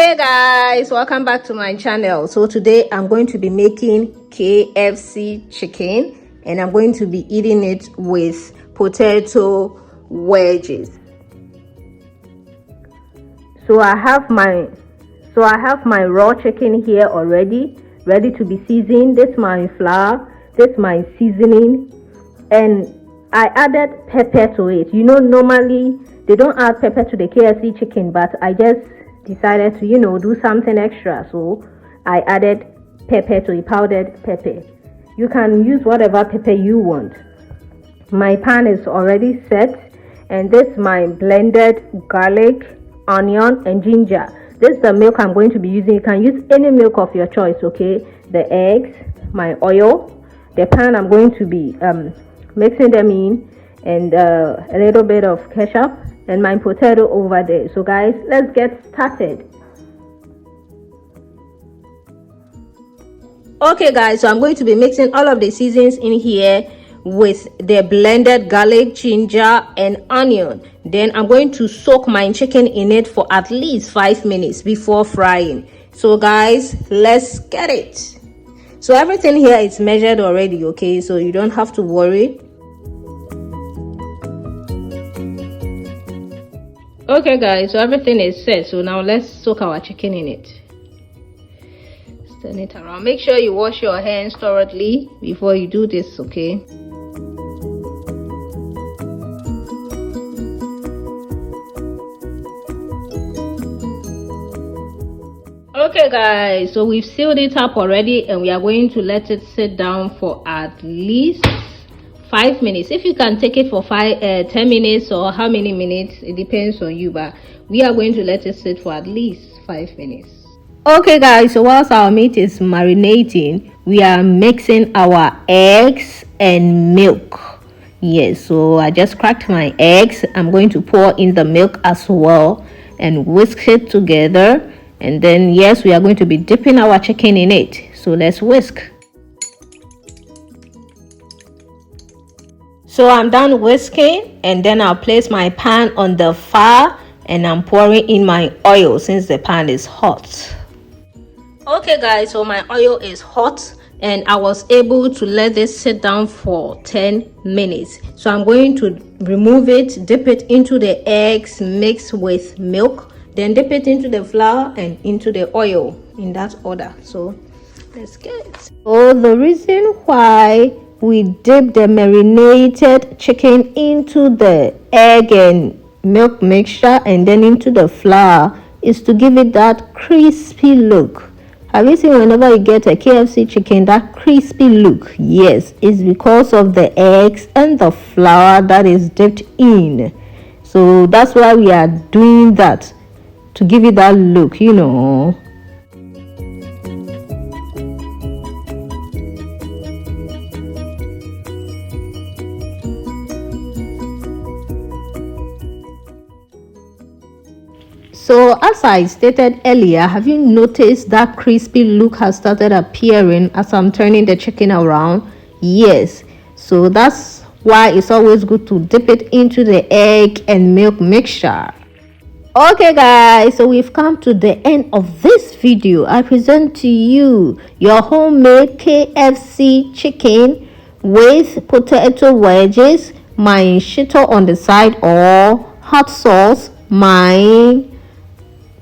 Hey guys, welcome back to my channel. So today I'm going to be making KFC chicken and I'm going to be eating it with potato wedges. So I have my raw chicken here already, ready to be seasoned. This is my flour, this is my seasoning, and I added pepper to it. You know, normally they don't add pepper to the KFC chicken, but I just decided to, do something extra. So I added pepper to it, powdered pepper. You can use whatever pepper you want. My pan is already set, and this is my blended garlic, onion, and ginger. This is the milk I'm going to be using. You can use any milk of your choice, okay? The eggs, my oil, the pan I'm going to be mixing them in, and a little bit of ketchup, and my potato over there. So guys, let's get started. Okay guys, so I'm going to be mixing all of the seasonings in here with the blended garlic, ginger, and onion. Then I'm going to soak my chicken in it for at least 5 minutes before frying. So guys, let's get it. So everything here is measured already, okay? So you don't have to worry. Okay guys, so everything is set. So now let's soak our chicken in it. Turn it around. Make sure you wash your hands thoroughly before you do this, okay? Okay guys, so we've sealed it up already, and we are going to let it sit down for at least 5 minutes. If you can take it for 10 minutes or how many minutes, it depends on you, but we are going to let it sit for at least 5 minutes. Okay guys, so whilst our meat is marinating, we are mixing our eggs and milk. Yes, so I just cracked my eggs. I'm going to pour in the milk as well and whisk it together. And then yes, we are going to be dipping our chicken in it. So let's whisk. So I'm done whisking, and then I'll place my pan on the fire and I'm pouring in my oil since the pan is hot. Okay guys, so my oil is hot and I was able to let this sit down for 10 minutes. So I'm going to remove it, dip it into the eggs mixed with milk, then dip it into the flour and into the oil in that order. So let's get it. So the reason why we dip the marinated chicken into the egg and milk mixture and then into the flour is to give it that crispy look. Have you seen whenever you get a KFC chicken, that crispy look? Yes, it's because of the eggs and the flour that is dipped in. So that's why we are doing that, to give it that look, So as I stated earlier, have you noticed that crispy look has started appearing as I'm turning the chicken around? Yes, so that's why it's always good to dip it into the egg and milk mixture. Okay guys, so we've come to the end of this video. I present to you your homemade KFC chicken with potato wedges, my shito on the side or hot sauce, my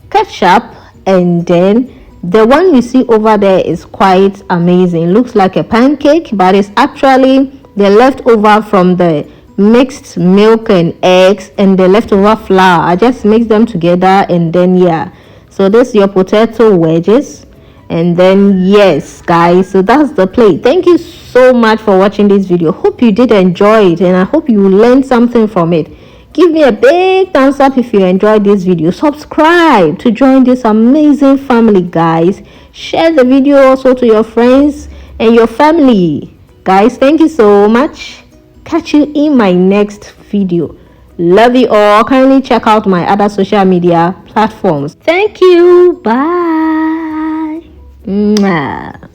ketchup, and then the one you see over there is quite amazing. Looks like a pancake, but it's actually the leftover from the mixed milk and eggs and the leftover flour. I just mix them together, and then yeah, so this is your potato wedges. And then yes guys, so that's the plate. Thank you so much for watching this video. Hope you did enjoy it, and I hope you learned something from it. Give me a big thumbs up if you enjoyed this video. Subscribe to join this amazing family, guys. Share the video also to your friends and your family. Guys, thank you so much. Catch you in my next video. Love you all. Kindly check out my other social media platforms. Thank you. Bye. Mwah.